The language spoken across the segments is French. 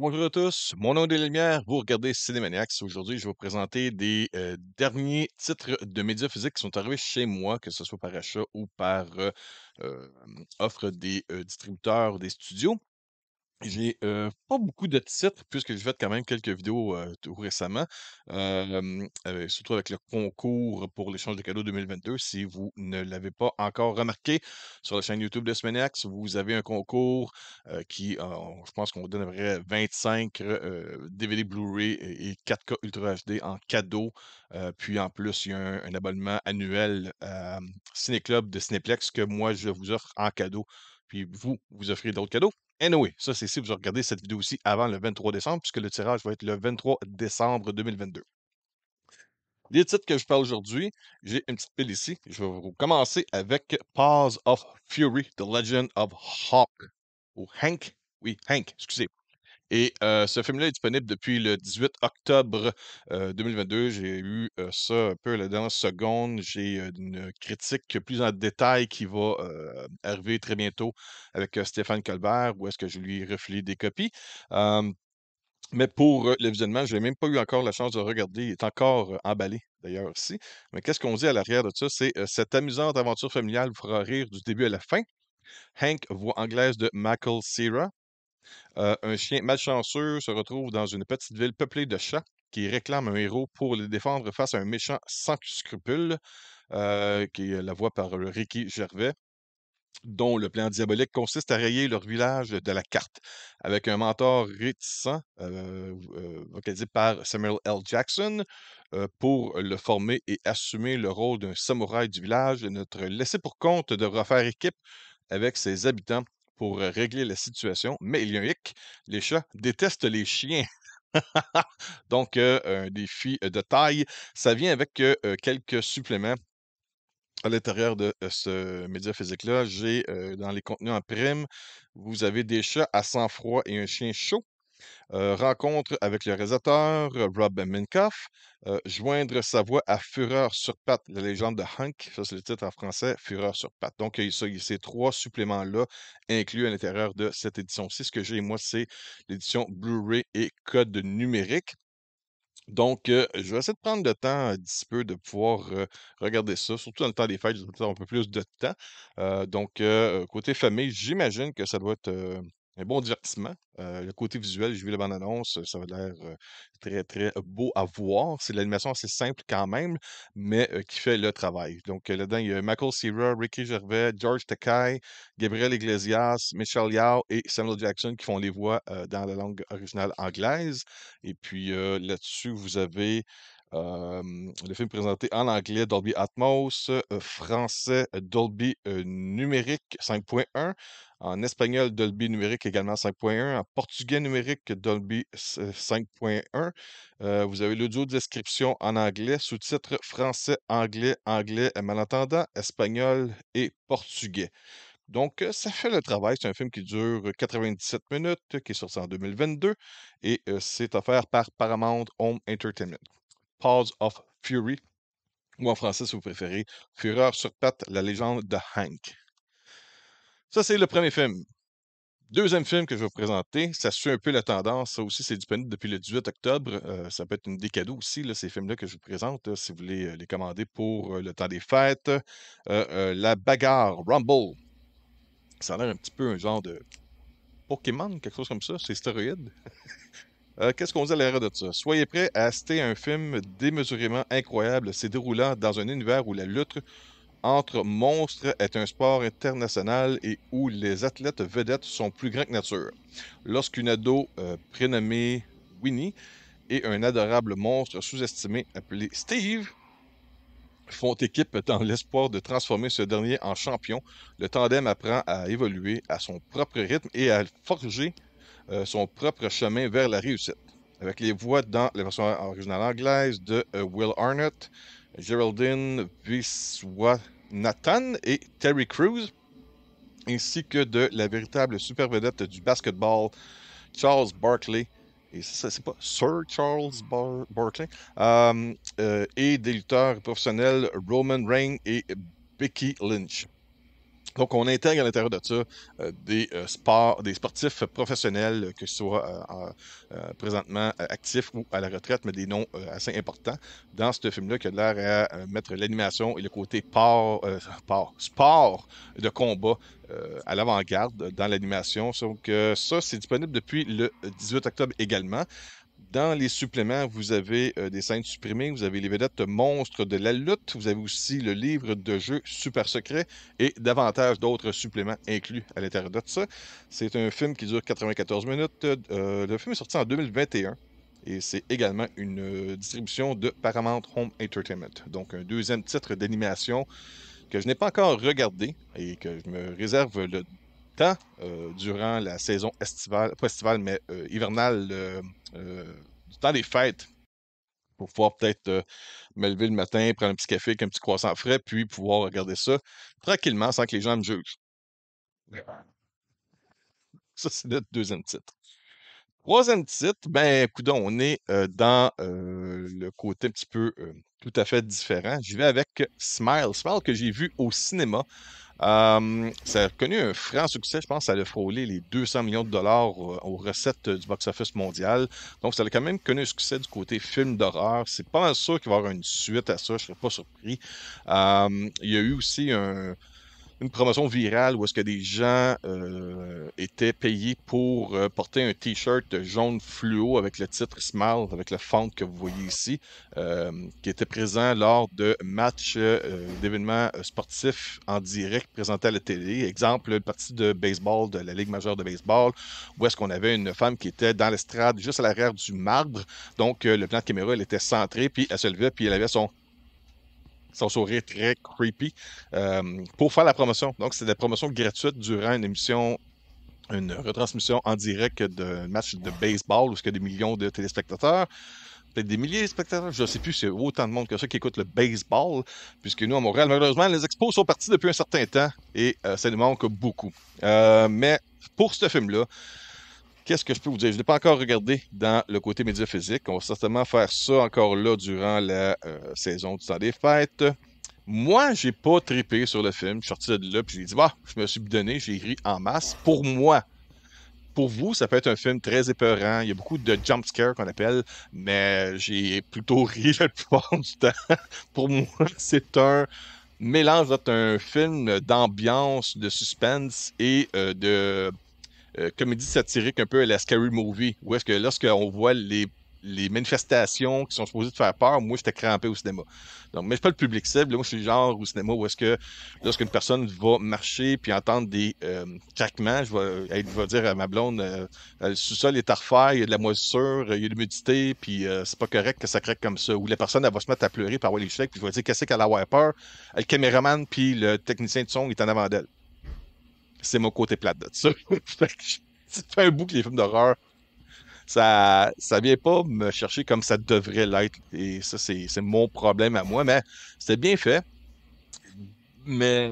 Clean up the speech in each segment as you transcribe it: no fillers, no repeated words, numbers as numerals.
Bonjour à tous, mon nom est des Lumières, vous regardez Cinémaniacs. Aujourd'hui, je vais vous présenter des derniers titres de médias physiques qui sont arrivés chez moi, que ce soit par achat ou par euh, offre des distributeurs ou des studios. J'ai, pas beaucoup de titres puisque j'ai fait quand même quelques vidéos, tout récemment, surtout avec le concours pour l'échange de cadeaux 2022. Si vous ne l'avez pas encore remarqué, sur la chaîne YouTube de Smaniacs, vous avez un concours, je pense qu'on donne à peu près 25, DVD Blu-ray et 4K Ultra HD en cadeau. Puis en plus, il y a un abonnement annuel à Ciné Club de Cinéplex que moi je vous offre en cadeau. Puis vous, vous offrez d'autres cadeaux. Anyway, ça, c'est si vous regardez cette vidéo-ci avant le 23 décembre, puisque le tirage va être le 23 décembre 2022. Les titres que je parle aujourd'hui, j'ai une petite pile ici. Je vais vous commencer avec Paws of Fury, The Legend of Hawk. Ou Hank. Oui, Hank, excusez. Et ce film-là est disponible depuis le 18 octobre 2022. J'ai eu ça un peu la dernière seconde. J'ai une critique plus en détail qui va arriver très bientôt avec Stéphane Colbert, où est-ce que je lui ai refilé des copies. Euh, mais pour le visionnement, je n'ai même pas eu encore la chance de regarder. Il est encore emballé, d'ailleurs, ici. Mais qu'est-ce qu'on dit à l'arrière de ça? C'est cette amusante aventure familiale vous fera rire du début à la fin. Hank, voix anglaise de Michael Cera. Un chien malchanceux se retrouve dans une petite ville peuplée de chats qui réclame un héros pour les défendre face à un méchant sans scrupules, qui est la voix par Ricky Gervais, dont le plan diabolique consiste à rayer leur village de la carte, avec un mentor réticent, vocalisé par Samuel L. Jackson, pour le former et assumer le rôle d'un samouraï du village, et notre laissé pour compte de refaire équipe avec ses habitants pour régler la situation. Mais il y a un hic, les chats détestent les chiens. Donc, un défi de taille. Ça vient avec quelques suppléments à l'intérieur de ce média physique-là. J'ai dans les contenus en prime, vous avez des chats à sang-froid et un chien chaud. Rencontre avec le réalisateur Rob Minkoff. Joindre sa voix à Fureur sur pattes, la légende de Hank. Ça, c'est le titre en français, Fureur sur pattes. Donc, il y a ces trois suppléments-là inclus à l'intérieur de cette édition-ci. Ce que j'ai, moi, c'est l'édition Blu-ray et code numérique. Donc, je vais essayer de prendre le temps d'ici peu de pouvoir regarder ça, surtout dans le temps des fêtes, j'ai un peu plus de temps. Donc, côté famille, j'imagine que ça doit être un bon divertissement. Le côté visuel, j'ai vu la bande-annonce, ça va l'air très, très beau à voir. C'est de l'animation assez simple quand même, mais qui fait le travail. Donc, là-dedans, il y a Michael Cera, Ricky Gervais, George Takei, Gabriel Iglesias, Michelle Yao et Samuel Jackson qui font les voix dans la langue originale anglaise. Et puis là-dessus, vous avez le film présenté en anglais Dolby Atmos, français Dolby numérique 5.1, en espagnol Dolby numérique également 5.1, en portugais numérique Dolby 5.1. Vous avez l'audio description en anglais, sous-titres français, anglais, anglais, malentendant, espagnol et portugais. Donc, ça fait le travail. C'est un film qui dure 97 minutes, qui est sorti en 2022 et c'est offert par Paramount Home Entertainment. Paws of Fury, ou en français si vous préférez, Fureur sur pattes, la légende de Hank. Ça, c'est le premier film. Deuxième film que je vais vous présenter, ça suit un peu la tendance. Ça aussi, c'est disponible depuis le 18 octobre. Ça peut être une des cadeaux aussi, là, ces films-là que je vous présente, là, si vous voulez les commander pour le temps des fêtes. La bagarre, Rumble. Ça a l'air un petit peu un genre de Pokémon, quelque chose comme ça, c'est stéroïde. Qu'est-ce qu'on dit à l'arrêt de ça? Soyez prêts à assister à un film démesurément incroyable se déroulant dans un univers où la lutte entre monstres est un sport international et où les athlètes vedettes sont plus grands que nature. Lorsqu'une ado prénommée Winnie et un adorable monstre sous-estimé appelé Steve font équipe dans l'espoir de transformer ce dernier en champion, le tandem apprend à évoluer à son propre rythme et à forger son propre chemin vers la réussite. Avec les voix dans la version originale anglaise de Will Arnott, Geraldine Viswanathan et Terry Crews, ainsi que de la véritable super vedette du basketball, Charles Barkley. Et ça, c'est pas Sir Charles Barkley. Et des lutteurs professionnels Roman Reigns et Becky Lynch. Donc, on intègre à l'intérieur de ça des sportifs professionnels, que ce soit présentement actifs ou à la retraite, mais des noms assez importants dans ce film-là qui a l'air à mettre l'animation et le côté sport de combat à l'avant-garde dans l'animation. Donc, ça, c'est disponible depuis le 18 octobre également. Dans les suppléments, vous avez des scènes supprimées, vous avez les vedettes monstres de la lutte, vous avez aussi le livre de jeu super secret et davantage d'autres suppléments inclus à l'intérieur de ça. C'est un film qui dure 94 minutes. Le film est sorti en 2021 et c'est également une distribution de Paramount Home Entertainment. Donc un deuxième titre d'animation que je n'ai pas encore regardé et que je me réserve le temps durant la saison estivale, pas estivale, mais hivernale, du temps des fêtes, pour pouvoir peut-être me lever le matin, prendre un petit café avec un petit croissant frais, puis pouvoir regarder ça tranquillement sans que les gens me jugent. Ça, c'est notre deuxième titre. Troisième titre, ben, coudonc, on est dans le côté un petit peu tout à fait différent. J'y vais avec Smile. Smile que j'ai vu au cinéma. Ça a connu un franc succès, je pense, ça a frôlé les 200 millions de dollars aux recettes du box-office mondial. Donc, ça a quand même connu un succès du côté film d'horreur. C'est pas mal sûr qu'il va y avoir une suite à ça, je serais pas surpris. Il y a eu aussi une promotion virale où est-ce que des gens étaient payés pour porter un t-shirt jaune fluo avec le titre Smile, avec le font que vous voyez ici, qui était présent lors de matchs d'événements sportifs en direct présentés à la télé. Exemple, une partie de baseball de la Ligue majeure de baseball, où est-ce qu'on avait une femme qui était dans l'estrade juste à l'arrière du marbre. Donc, le plan de caméra, elle était centré, puis elle se levait, puis elle avait son sourire très creepy, pour faire la promotion. Donc, c'est des promotions gratuites durant une retransmission en direct d'un match de baseball où il y a des millions de téléspectateurs. Peut-être des milliers de spectateurs, je ne sais plus s'il y a autant de monde que ça qui écoute le baseball, puisque nous, à Montréal, malheureusement, les expos sont partis depuis un certain temps et ça nous manque beaucoup. Mais pour ce film-là, qu'est-ce que je peux vous dire? Je ne l'ai pas encore regardé dans le côté médiaphysique. On va certainement faire ça encore là durant la saison du temps des fêtes. Moi, j'ai pas trippé sur le film. Je suis sorti de là, puis j'ai dit, bah, je me suis donné, j'ai ri en masse. Pour moi, pour vous, ça peut être un film très épeurant. Il y a beaucoup de jump scare qu'on appelle, mais j'ai plutôt ri la plupart du temps. Pour moi, c'est un mélange entre un film d'ambiance, de suspense et de comédie satirique un peu à la Scary Movie, où est-ce que lorsqu'on voit les manifestations qui sont supposées de faire peur, moi, j'étais crampé au cinéma. Donc, mais je suis pas le public cible. Moi, je suis le genre au cinéma où est-ce que lorsqu'une personne va marcher puis entendre des craquements, elle va dire à ma blonde, le sous-sol est à refaire, il y a de la moisissure, il y a de l'humidité, puis c'est pas correct que ça craque comme ça. Ou la personne, elle va se mettre à pleurer par avoir les chèques, puis je vais dire, qu'est-ce qu'elle a avoir peur? Le caméraman puis le technicien de son est en avant d'elle. C'est mon côté plate de ça. Ça fait un bout que les films d'horreur, ça vient pas me chercher comme ça devrait l'être. Et ça, c'est mon problème à moi. Mais c'était bien fait, mais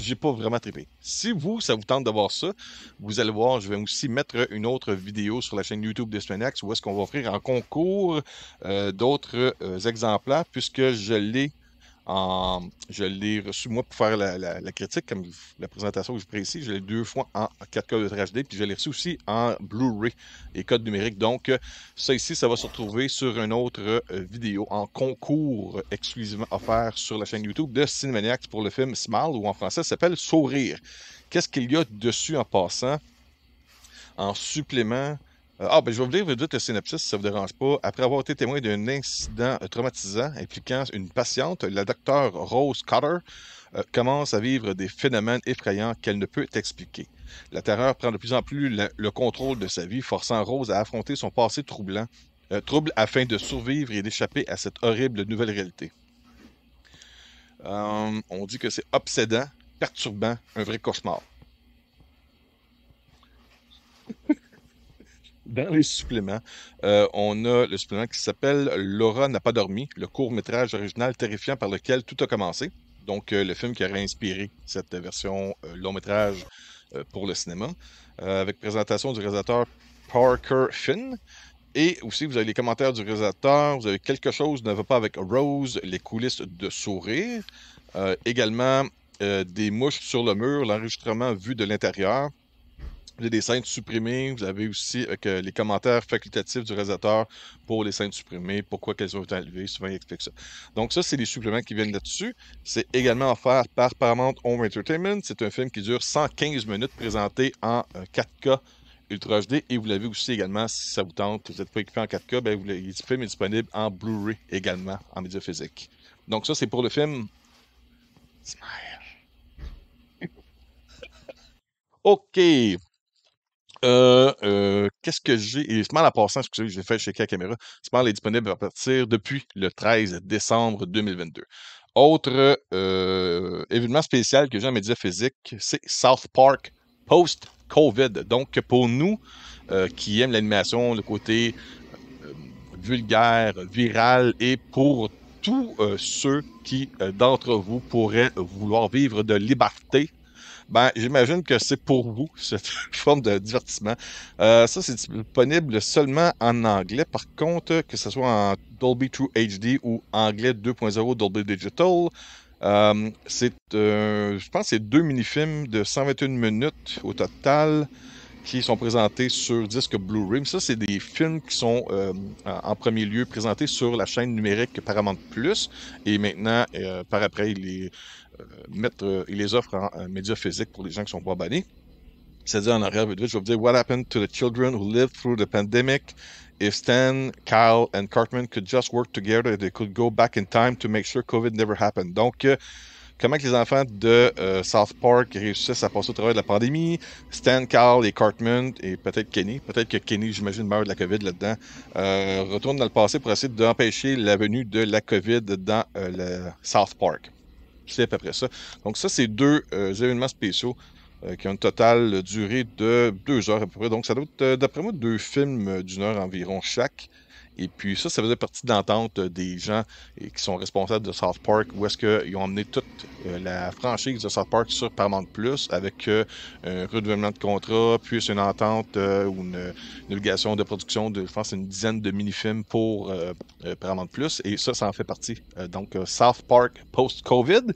j'ai pas vraiment trippé. Si vous, ça vous tente de voir ça, vous allez voir, je vais aussi mettre une autre vidéo sur la chaîne YouTube de Spinax où est-ce qu'on va offrir en concours d'autres exemplaires puisque je l'ai reçu moi pour faire la critique, comme la présentation que je ferai ici. Je l'ai 2 fois en 4K Ultra HD, puis je l'ai reçu aussi en Blu-ray et code numérique. Donc, ça ici, ça va se retrouver sur une autre vidéo en concours exclusivement offert sur la chaîne YouTube de Cinemaniacs pour le film Smile, ou en français, ça s'appelle Sourire. Qu'est-ce qu'il y a dessus en passant? En supplément, ben, je vais vous lire vite le synopsis si ça ne vous dérange pas. Après avoir été témoin d'un incident traumatisant impliquant une patiente, la docteure Rose Cotter commence à vivre des phénomènes effrayants qu'elle ne peut expliquer. La terreur prend de plus en plus le contrôle de sa vie, forçant Rose à affronter son passé trouble afin de survivre et d'échapper à cette horrible nouvelle réalité. On dit que c'est obsédant, perturbant, un vrai cauchemar. Dans les suppléments, on a le supplément qui s'appelle Laura n'a pas dormi, le court-métrage original terrifiant par lequel tout a commencé. Donc, le film qui aurait inspiré cette version long-métrage pour le cinéma, avec présentation du réalisateur Parker Finn. Et aussi, vous avez les commentaires du réalisateur, vous avez quelque chose ne va pas avec Rose, les coulisses de sourire. Également, des mouches sur le mur, l'enregistrement vu de l'intérieur. Vous avez des scènes supprimées. Vous avez aussi les commentaires facultatifs du réalisateur pour les scènes supprimées, pourquoi qu'elles ont été enlevées. Souvent, il explique ça. Donc, ça, c'est les suppléments qui viennent là-dessus. C'est également offert par Paramount Home Entertainment. C'est un film qui dure 115 minutes, présenté en 4K Ultra HD. Et vous l'avez aussi également, si ça vous tente, vous n'êtes pas équipé en 4K, ben, le film est disponible en Blu-ray également, en média physique. Donc, ça, c'est pour le film Smile. OK. Qu'est-ce que j'ai? Et Smile en passant, excusez, j'ai fait checker la caméra. Smile est disponible à partir depuis le 13 décembre 2022. Autre événement spécial que j'ai en média physique, c'est South Park post-COVID. Donc, pour nous qui aiment l'animation, le côté euh, vulgaire, viral, et pour tous ceux qui, d'entre vous, pourraient vouloir vivre de liberté, ben, j'imagine que c'est pour vous, cette forme de divertissement. Ça, c'est disponible seulement en anglais. Par contre, que ce soit en Dolby True HD ou anglais 2.0 Dolby Digital, je pense que c'est 2 mini-films de 121 minutes au total qui sont présentés sur disque Blu-ray. Mais ça, c'est des films qui sont en premier lieu présentés sur la chaîne numérique Paramount Plus. Et maintenant, par après, ils les offrent en média physique pour les gens qui sont pas abonnés. C'est-à-dire en arrière, vite, je vais vous dire What happened to the children who lived through the pandemic? If Stan, Kyle, and Cartman could just work together, they could go back in time to make sure COVID never happened. Donc, comment que les enfants de South Park réussissent à passer au travers de la pandémie. Stan, Carl et Cartman, et peut-être Kenny, peut-être que Kenny, j'imagine, meurt de la COVID là-dedans, retournent dans le passé pour essayer d'empêcher la venue de la COVID dans le South Park. C'est à peu près ça. Donc ça, c'est deux événements spéciaux qui ont une totale durée de 2 heures à peu près. Donc ça doit être, d'après moi, 2 films d'1 heure environ chaque. Et puis ça faisait partie de l'entente des gens qui sont responsables de South Park, où est-ce qu'ils ont emmené toute la franchise de South Park sur Paramount Plus avec un renouvellement de contrat, puis une entente ou une obligation de production de, je pense, une dizaine de mini-films pour Paramount Plus. Et ça en fait partie. Donc South Park post-COVID.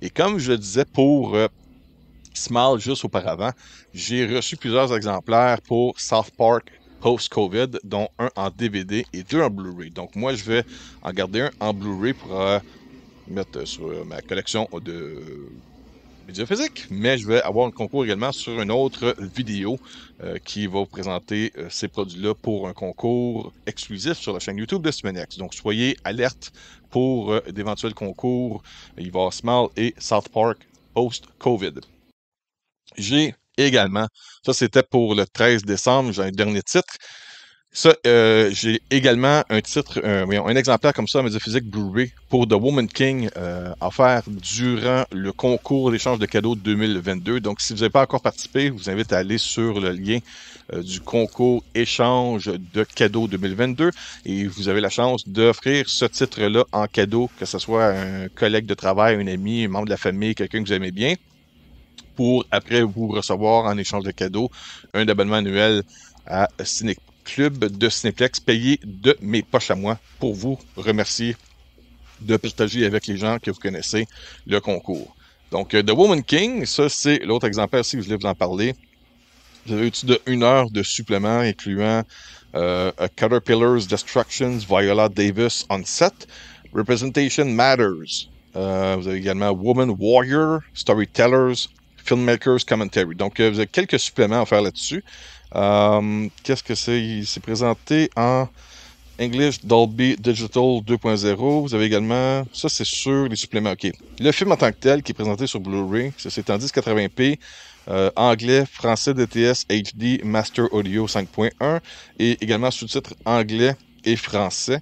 Et comme je le disais pour Smile juste auparavant, j'ai reçu plusieurs exemplaires pour South Park post-COVID, dont un en DVD et 2 en Blu-ray. Donc moi, je vais en garder un en Blu-ray pour mettre sur ma collection de médias physiques, mais je vais avoir un concours également sur une autre vidéo qui va vous présenter ces produits-là pour un concours exclusif sur la chaîne YouTube de Cinémanex. Donc soyez alerte pour d'éventuels concours. Il va y avoir Smile et South Park post-COVID. J'ai également, ça c'était pour le 13 décembre, j'ai un dernier titre. Ça, j'ai également un titre, un exemplaire comme ça en médiaphysique Blu-ray pour The Woman King offert durant le concours d'échange de cadeaux 2022. Donc, si vous n'avez pas encore participé, je vous invite à aller sur le lien du concours échange de cadeaux 2022 et vous avez la chance d'offrir ce titre-là en cadeau, que ce soit un collègue de travail, un ami, un membre de la famille, quelqu'un que vous aimez bien, pour après vous recevoir en échange de cadeaux un abonnement annuel à Ciné Club de Cinéplex payé de mes poches à moi pour vous remercier de partager avec les gens que vous connaissez le concours. Donc, The Woman King, ça c'est l'autre exemplaire si je voulais vous en parler. Vous avez au-dessus de 1 heure de supplément incluant Caterpillar's Destructions, Viola Davis on set, Representation Matters. Vous avez également Woman Warrior, Storytellers, Filmmakers Commentary. Donc, vous avez quelques suppléments à faire là-dessus. Qu'est-ce que c'est? C'est présenté en English Dolby Digital 2.0. Vous avez également, ça c'est sur les suppléments. OK. Le film en tant que tel qui est présenté sur Blu-ray, c'est en 1080p, anglais, français DTS HD Master Audio 5.1 et également sous-titres anglais et français.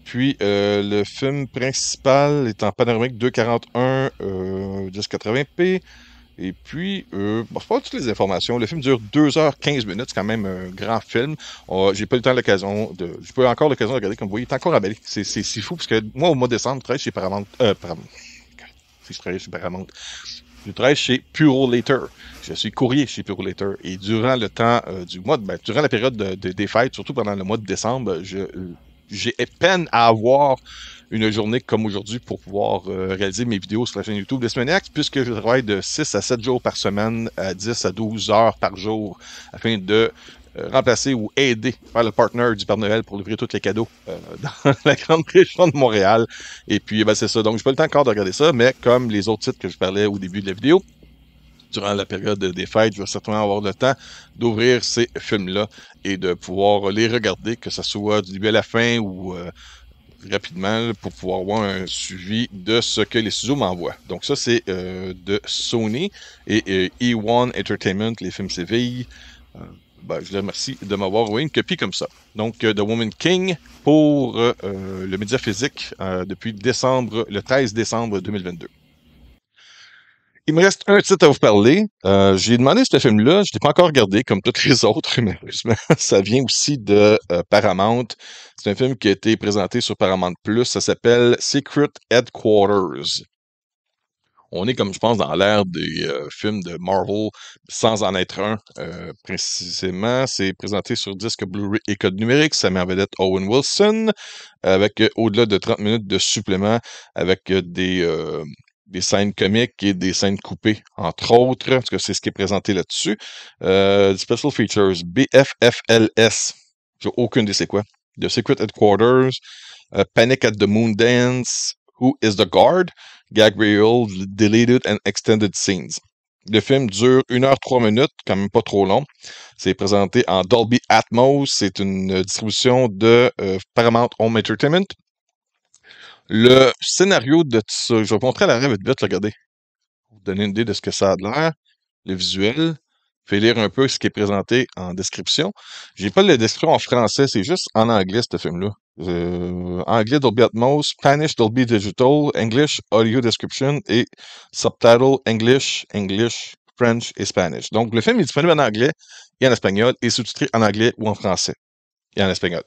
Puis le film principal est en panoramique 2.41 1080p. Et puis, bon, c'est pas toutes les informations. Le film dure 2h15 minutes. C'est quand même un grand film. J'ai pas eu le temps j'ai pas eu encore l'occasion de regarder. Comme vous voyez, il est encore emballé. C'est fou parce que moi, au mois de décembre, je travaille chez Paramount. Si je travaille chez Paramount. Je travaille chez Purolator. Je suis courrier chez Purolator. Et durant le temps du mois, durant la période des fêtes, surtout pendant le mois de décembre, j'ai peine à avoir une journée comme aujourd'hui pour pouvoir réaliser mes vidéos sur la chaîne YouTube de Semainiacs, puisque je travaille de 6 à 7 jours par semaine, à 10 à 12 heures par jour, afin de remplacer ou aider, faire le partner du Père Noël pour livrer tous les cadeaux dans la grande région de Montréal. Et puis, ben, c'est ça. Donc, j'ai pas le temps encore de regarder ça, mais comme les autres titres que je parlais au début de la vidéo, durant la période des fêtes, je vais certainement avoir le temps d'ouvrir ces films-là et de pouvoir les regarder, que ce soit du début à la fin ou rapidement là, pour pouvoir avoir un suivi de ce que les studios m'envoient. Donc ça, c'est de Sony et E1 Entertainment, les films Séville. Ben, je les remercie de m'avoir envoyé une copie comme ça. Donc, The Woman King pour le média physique depuis le 13 décembre 2022. Il me reste un titre à vous parler. J'ai demandé ce film-là, je ne l'ai pas encore regardé comme tous les autres, mais malheureusement, ça vient aussi de Paramount. C'est un film qui a été présenté sur Paramount+. Ça s'appelle Secret Headquarters. On est, comme je pense, dans l'ère des films de Marvel, sans en être un. Précisément, c'est présenté sur disque Blu-ray et code numérique. Ça met en vedette Owen Wilson, avec au-delà de 30 minutes de supplément, avec des scènes comiques et des scènes coupées, entre autres, parce que c'est ce qui est présenté là-dessus. Special Features, BFFLS. J'ai aucune idée c'est quoi. The Secret Headquarters, Panic at the Moon Dance, Who is the Guard, Gag Reel, Deleted and Extended Scenes. Le film dure 1h03, quand même pas trop long. C'est présenté en Dolby Atmos. C'est une distribution de Paramount Home Entertainment. Le scénario de ça, je vais vous montrer à la rêve vite, regardez. Pour vous donner une idée de ce que ça a de l'air. Le visuel. Fais lire un peu ce qui est présenté en description. J'ai pas la description en français, c'est juste en anglais, ce film-là. Anglais Dolby Atmos, Spanish Dolby Digital, English Audio Description et Subtitle English, English, French et Spanish. Donc, le film est disponible en anglais et en espagnol et sous-titré en anglais ou en français et en espagnol.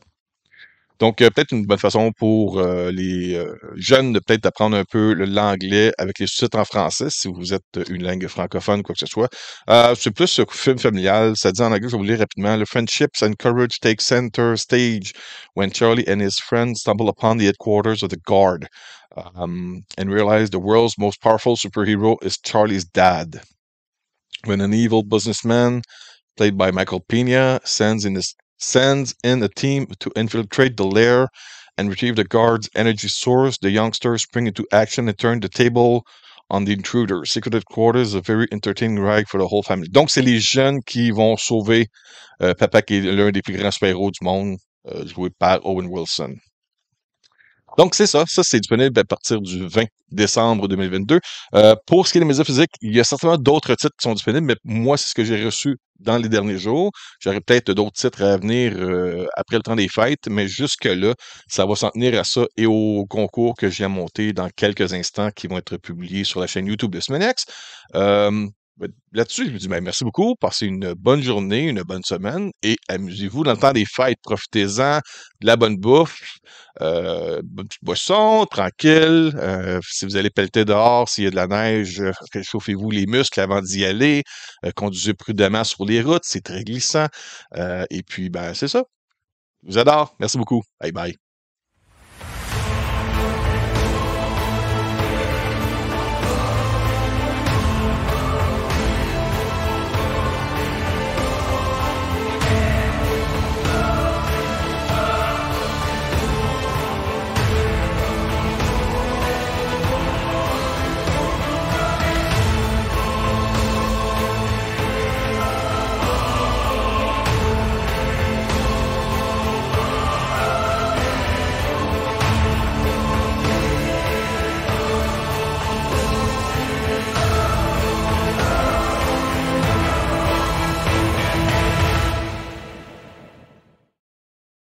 Donc, peut-être une bonne façon pour les jeunes de peut-être d'apprendre un peu l'anglais avec les sous-titres en français, si vous êtes une langue francophone ou quoi que ce soit. C'est plus un film familial. Ça dit en anglais, je vais vous lire rapidement. The friendships and courage take center stage when Charlie and his friends stumble upon the headquarters of the Guard and realize the world's most powerful superhero is Charlie's dad. When an evil businessman played by Michael Pena, sends in a team to infiltrate the lair and retrieve the guard's energy source. The youngsters spring into action and turn the table on the intruder. Secret Headquarters is a very entertaining ride for the whole family. Donc, c'est les jeunes qui vont sauver Papa, qui est l'un des plus grands super-héros du monde, joué par Owen Wilson. Donc, c'est ça. Ça, c'est disponible à partir du 20 décembre 2022. Pour ce qui est des médias physiques, il y a certainement d'autres titres qui sont disponibles, mais moi, c'est ce que j'ai reçu dans les derniers jours. J'aurai peut-être d'autres titres à venir après le temps des fêtes, mais jusque-là, ça va s'en tenir à ça et au concours que j'ai à monter dans quelques instants qui vont être publiés sur la chaîne YouTube de Semainiacs. Là-dessus, je me dis merci beaucoup, passez une bonne journée, une bonne semaine et amusez-vous dans le temps des fêtes. Profitez-en, de la bonne bouffe, bonne petite boisson, tranquille. Si vous allez pelleter dehors, s'il y a de la neige, chauffez-vous les muscles avant d'y aller. Conduisez prudemment sur les routes, c'est très glissant. Et puis, ben, c'est ça. Je vous adore. Merci beaucoup. Bye bye.